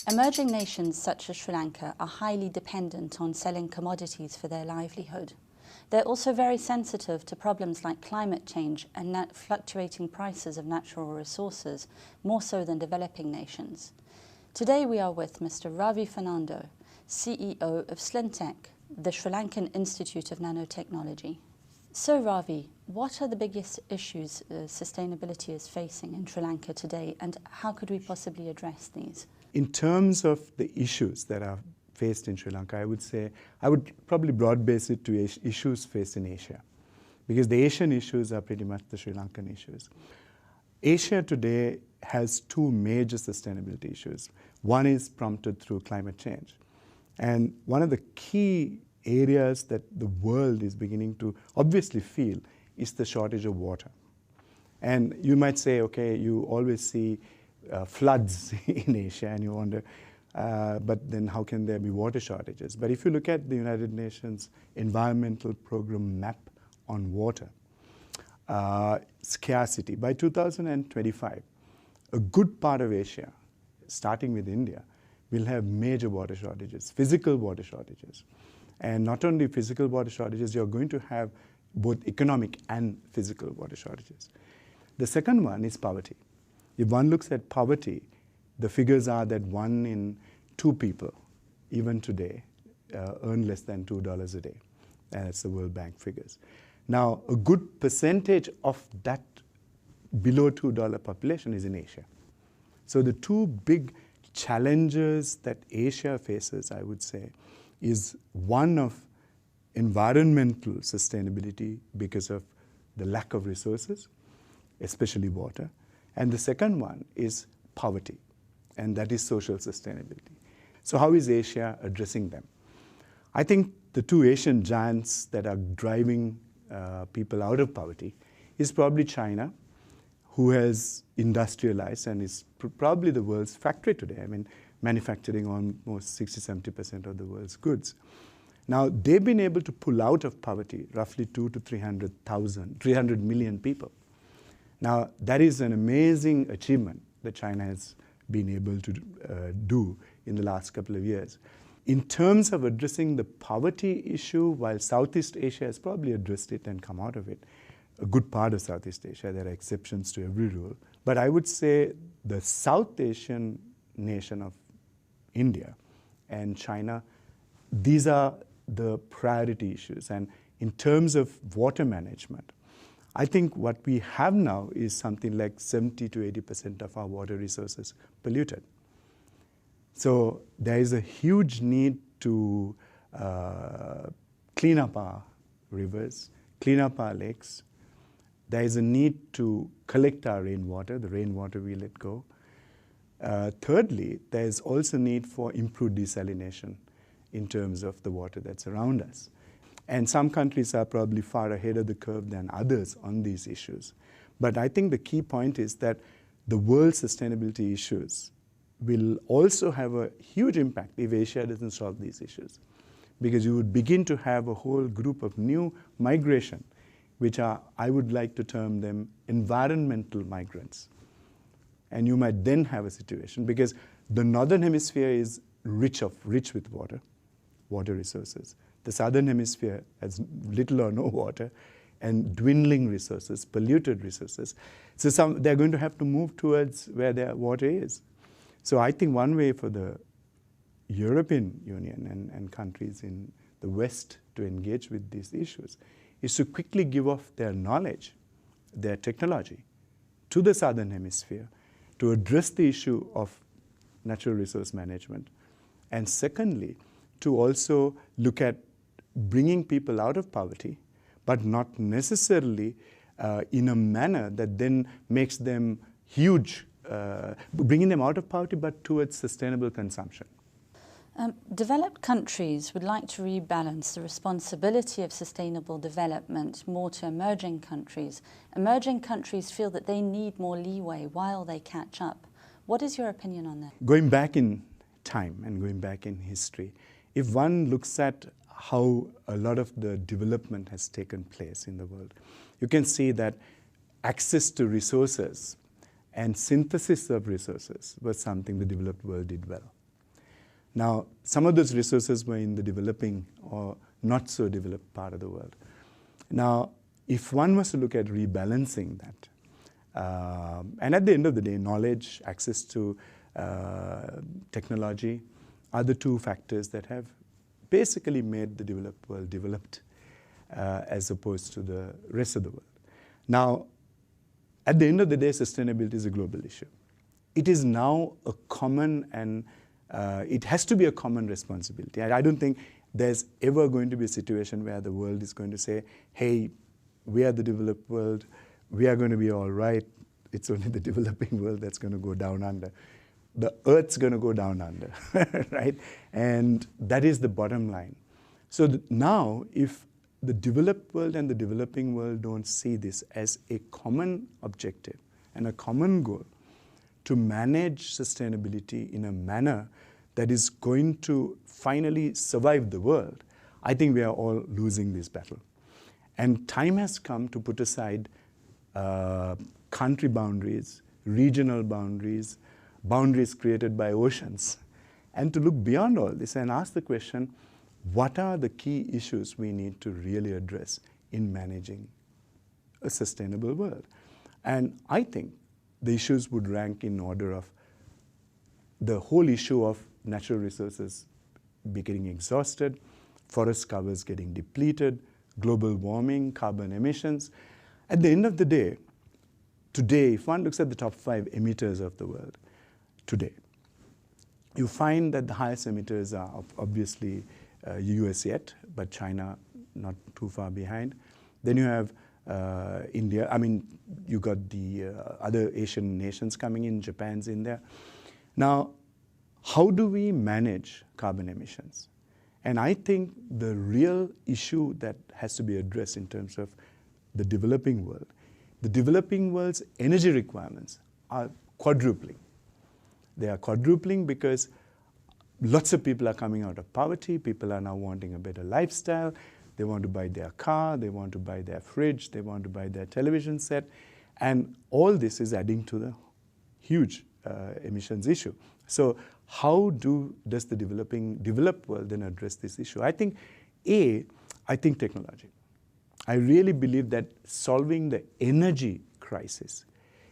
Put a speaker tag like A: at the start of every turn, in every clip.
A: Emerging nations such as Sri Lanka are highly dependent on selling commodities for their livelihood. They're also very sensitive to problems like climate change and fluctuating prices of natural resources, more so than developing nations. Today we are with Mr. Ravi Fernando, CEO of SLINTEC, the Sri Lankan Institute of Nanotechnology. So Ravi, what are the biggest issues sustainability is facing in Sri Lanka today, and how could we possibly address these?
B: In terms of the issues that are faced in Sri Lanka, I would probably broad base it to issues faced in Asia, because the Asian issues are pretty much the Sri Lankan issues. Asia today has two major sustainability issues. One is prompted through climate change. And one of the key areas that the world is beginning to obviously feel is the shortage of water. And you might say, okay, you always see floods in Asia, and you wonder, but then how can there be water shortages? But if you look at the United Nations Environmental Program map on water, scarcity, by 2025, a good part of Asia, starting with India, will have major water shortages, physical water shortages. And not only physical water shortages, you're going to have both economic and physical water shortages. The second one is poverty. If one looks at poverty, the figures are that 1 in 2 people, even today, earn less than $2 a day. And that's the World Bank figures. Now, a good percentage of that below $2 population is in Asia. So the two big challenges that Asia faces, I would say, is one of environmental sustainability because of the lack of resources, especially water. And the second one is poverty, and that is social sustainability. So how is Asia addressing them? I think the two Asian giants that are driving people out of poverty is probably China, who has industrialized and is probably the world's factory today. I mean, manufacturing almost 60–70% of the world's goods. Now, they've been able to pull out of poverty roughly 200 to 300 million people. Now, that is an amazing achievement that China has been able to do in the last couple of years. In terms of addressing the poverty issue, while Southeast Asia has probably addressed it and come out of it, a good part of Southeast Asia, there are exceptions to every rule. But I would say the South Asian nation of India and China, these are the priority issues. And in terms of water management, I think what we have now is something like 70 to 80% of our water resources polluted. So there is a huge need to clean up our rivers, clean up our lakes. There is a need to collect our rainwater, the rainwater we let go. Thirdly, there is also need for improved desalination in terms of the water that's around us. And some countries are probably far ahead of the curve than others on these issues. But I think the key point is that the world's sustainability issues will also have a huge impact if Asia doesn't solve these issues. Because you would begin to have a whole group of new migration, which are, I would like to term them, environmental migrants. And you might then have a situation, because the northern hemisphere is rich with water resources. The southern hemisphere has little or no water and dwindling resources, polluted resources. So they're going to have to move towards where their water is. So I think one way for the European Union and countries in the West to engage with these issues is to quickly give off their knowledge, their technology, to the southern hemisphere to address the issue of natural resource management. And secondly, to also look at bringing people out of poverty, but not necessarily in a manner that then makes them huge, bringing them out of poverty, but towards sustainable consumption.
A: Developed countries would like to rebalance the responsibility of sustainable development more to emerging countries. Emerging countries feel that they need more leeway while they catch up. What is your opinion on that?
B: Going back in time and going back in history, if one looks at how a lot of the development has taken place in the world, you can see that access to resources and synthesis of resources was something the developed world did well. Now, some of those resources were in the developing or not so developed part of the world. Now, if one was to look at rebalancing that, and at the end of the day, knowledge, access to technology are the two factors that have basically made the developed world developed as opposed to the rest of the world. Now, at the end of the day, sustainability is a global issue. It is now a common and it has to be a common responsibility. I don't think there's ever going to be a situation where the world is going to say, hey, we are the developed world, we are going to be all right. It's only the developing world that's going to go down under. The earth's going to go down under, right? And that is the bottom line. So now, if the developed world and the developing world don't see this as a common objective and a common goal to manage sustainability in a manner that is going to finally survive the world, I think we are all losing this battle. And time has come to put aside country boundaries, regional boundaries, boundaries created by oceans, and to look beyond all this and ask the question, what are the key issues we need to really address in managing a sustainable world? And I think the issues would rank in order of the whole issue of natural resources getting exhausted, forest covers getting depleted, global warming, carbon emissions. At the end of the day, today, if one looks at the top 5 emitters of the world today, you find that the highest emitters are obviously US yet, but China not too far behind. Then you have India. I mean, you got the other Asian nations coming in, Japan's in there. Now, how do we manage carbon emissions? And I think the real issue that has to be addressed in terms of the developing world's energy requirements are quadrupling. They are quadrupling because lots of people are coming out of poverty. People are now wanting a better lifestyle. They want to buy their car. They want to buy their fridge. They want to buy their television set. And all this is adding to the huge emissions issue. So how does the developed world then address this issue? I think technology. I really believe that solving the energy crisis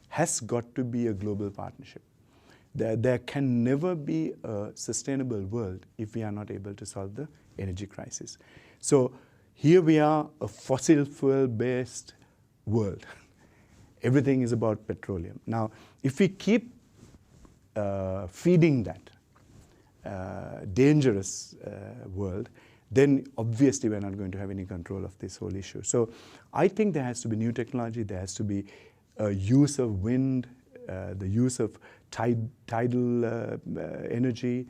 B: has got to be a global partnership. There can never be a sustainable world if we are not able to solve the energy crisis. So here we are, a fossil fuel-based world. Everything is about petroleum. Now, if we keep feeding that dangerous world, then obviously we're not going to have any control of this whole issue. So I think there has to be new technology. There has to be use of wind, the use of tidal energy.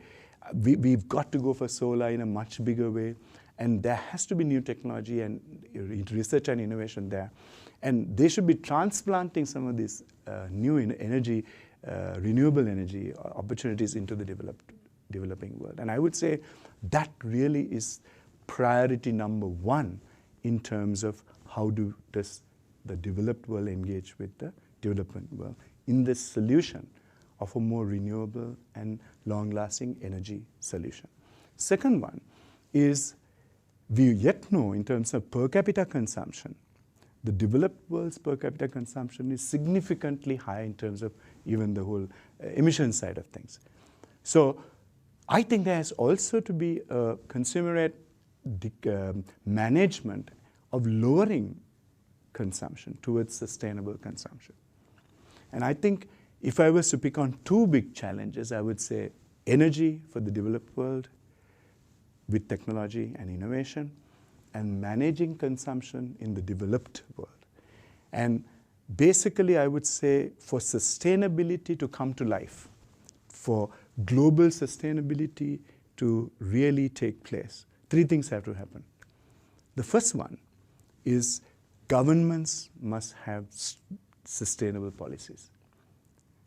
B: We've got to go for solar in a much bigger way. And there has to be new technology and research and innovation there. And they should be transplanting some of these new energy, renewable energy opportunities into the developing world. And I would say that really is priority number 1 in terms of how does the developed world engage with the development world in the solution of a more renewable and long-lasting energy solution. Second one is we yet know in terms of per capita consumption, the developed world's per capita consumption is significantly higher in terms of even the whole emission side of things. So I think there has also to be a consumerate management of lowering consumption towards sustainable consumption. And I think if I was to pick on 2 big challenges, I would say energy for the developed world with technology and innovation, and managing consumption in the developed world. And basically, I would say for sustainability to come to life, for global sustainability to really take place, 3 things have to happen. The first one is governments must have sustainable policies.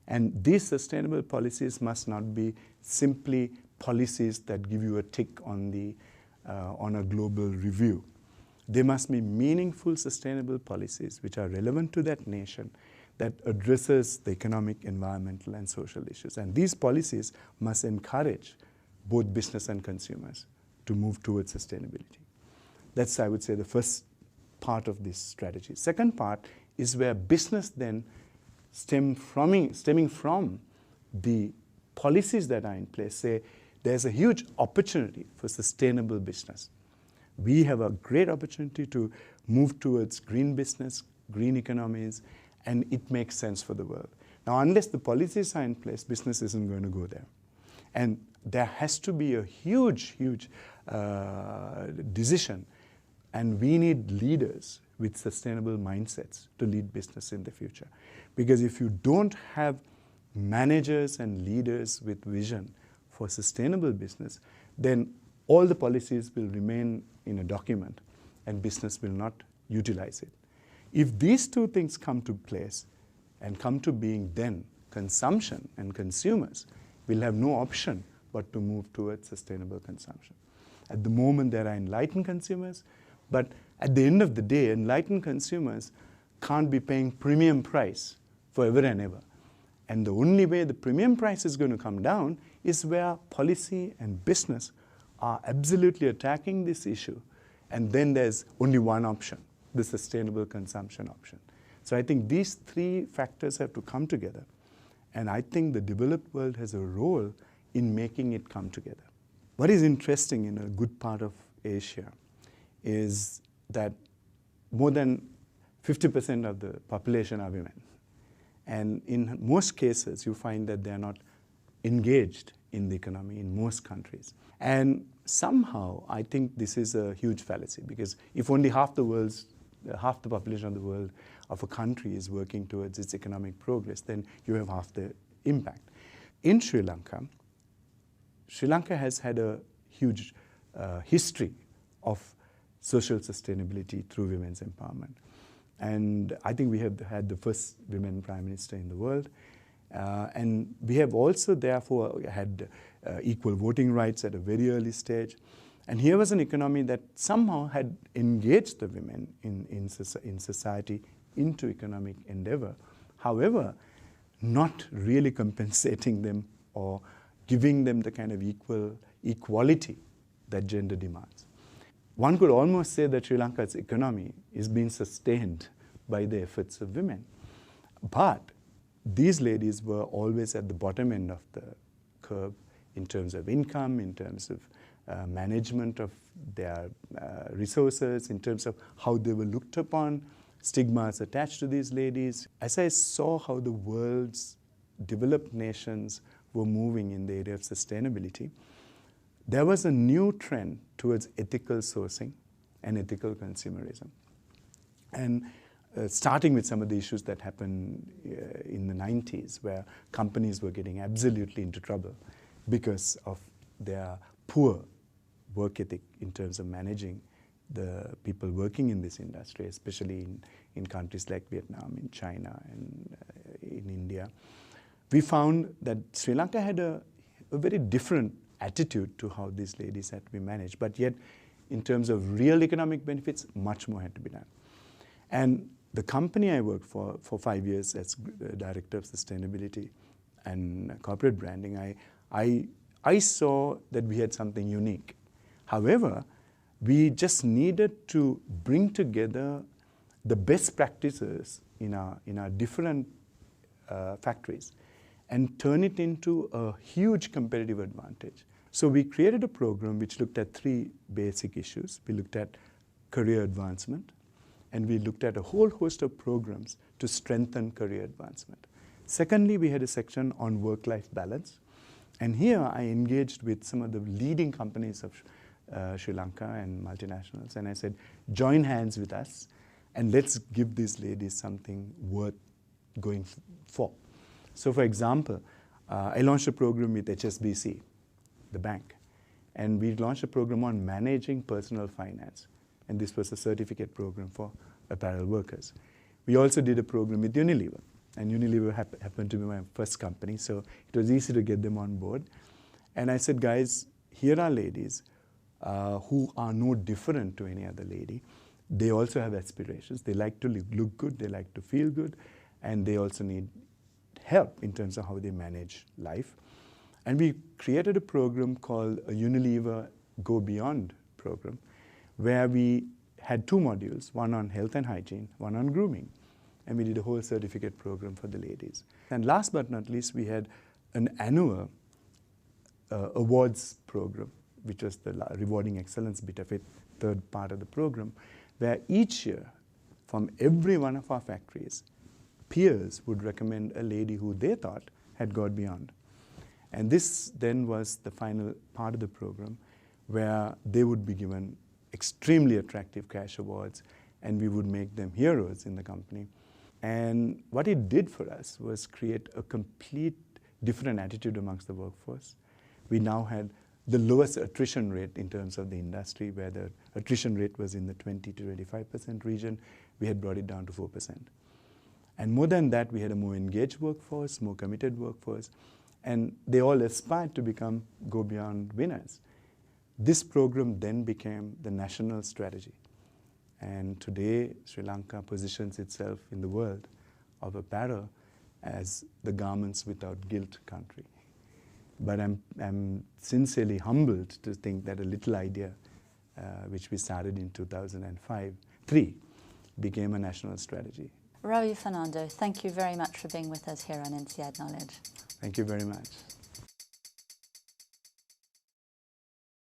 B: And these sustainable policies must not be simply policies that give you a tick on a global review. They must be meaningful, sustainable policies which are relevant to that nation, that addresses the economic, environmental, and social issues. And these policies must encourage both business and consumers to move towards sustainability. That's, I would say, the first part of this strategy. Second part is where business then stemming from the policies that are in place, say there's a huge opportunity for sustainable business. We have a great opportunity to move towards green business, green economies, and it makes sense for the world. Now, unless the policies are in place, business isn't going to go there. And there has to be a huge decision, and we need leaders with sustainable mindsets to lead business in the future. Because if you don't have managers and leaders with vision for sustainable business, then all the policies will remain in a document and business will not utilize it. If these two things come to place and come to being, then consumption and consumers will have no option but to move towards sustainable consumption. At the moment, there are enlightened consumers, but at the end of the day, enlightened consumers can't be paying premium price forever and ever. And the only way the premium price is going to come down is where policy and business are absolutely attacking this issue. And then there's only one option, the sustainable consumption option. So I think these three factors have to come together. And I think the developed world has a role in making it come together. What is interesting in a good part of Asia is that more than 50% of the population are women. And in most cases, you find that they're not engaged in the economy in most countries. And somehow, I think this is a huge fallacy, because if only half the population of the world of a country is working towards its economic progress, then you have half the impact. In Sri Lanka has had a huge history of social sustainability through women's empowerment. And I think we have had the first women prime minister in the world. And we have also, therefore, had equal voting rights at a very early stage. And here was an economy that somehow had engaged the women in society into economic endeavor. However, not really compensating them or giving them the kind of equality that gender demands. One could almost say that Sri Lanka's economy is being sustained by the efforts of women. But these ladies were always at the bottom end of the curve in terms of income, in terms of management of their resources, in terms of how they were looked upon, stigmas attached to these ladies. As I saw how the world's developed nations were moving in the area of sustainability, there was a new trend towards ethical sourcing and ethical consumerism. And starting with some of the issues that happened in the 90s, where companies were getting absolutely into trouble because of their poor work ethic in terms of managing the people working in this industry, especially in countries like Vietnam, in China, and in India. We found that Sri Lanka had a very different attitude to how these ladies had to be managed. But yet, in terms of real economic benefits, much more had to be done. And the company I worked for 5 years as Director of Sustainability and Corporate Branding, I saw that we had something unique. However, we just needed to bring together the best practices in our different factories and turn it into a huge competitive advantage. So we created a program which looked at three basic issues. We looked at career advancement, and we looked at a whole host of programs to strengthen career advancement. Secondly, we had a section on work-life balance. And here I engaged with some of the leading companies of Sri Lanka and multinationals. And I said, join hands with us, and let's give these ladies something worth going for. So for example, I launched a program with HSBC, the bank. And we launched a program on managing personal finance. And this was a certificate program for apparel workers. We also did a program with Unilever. And Unilever happened to be my first company, so it was easy to get them on board. And I said, guys, here are ladies who are no different to any other lady. They also have aspirations. They like to look good, they like to feel good, and they also need help in terms of how they manage life. And we created a program called a Unilever Go Beyond program, where we had 2 modules, one on health and hygiene, one on grooming. And we did a whole certificate program for the ladies. And last but not least, we had an annual awards program, which was the rewarding excellence bit of it, 3rd part of the program, where each year, from every one of our factories, peers would recommend a lady who they thought had gone beyond. And this then was the final part of the program, where they would be given extremely attractive cash awards, and we would make them heroes in the company. And what it did for us was create a complete different attitude amongst the workforce. We now had the lowest attrition rate in terms of the industry, where the attrition rate was in the 20 to 25% region. We had brought it down to 4%. And more than that, we had a more engaged workforce, more committed workforce, and they all aspired to become Go Beyond winners. This program then became the national strategy. And today, Sri Lanka positions itself in the world of apparel as the garments without guilt country. But I'm sincerely humbled to think that a little idea, which we started in 2003, became a national strategy.
A: Ravi, Fernando, thank you very much for being with us here on INSEAD Knowledge.
B: Thank you very much.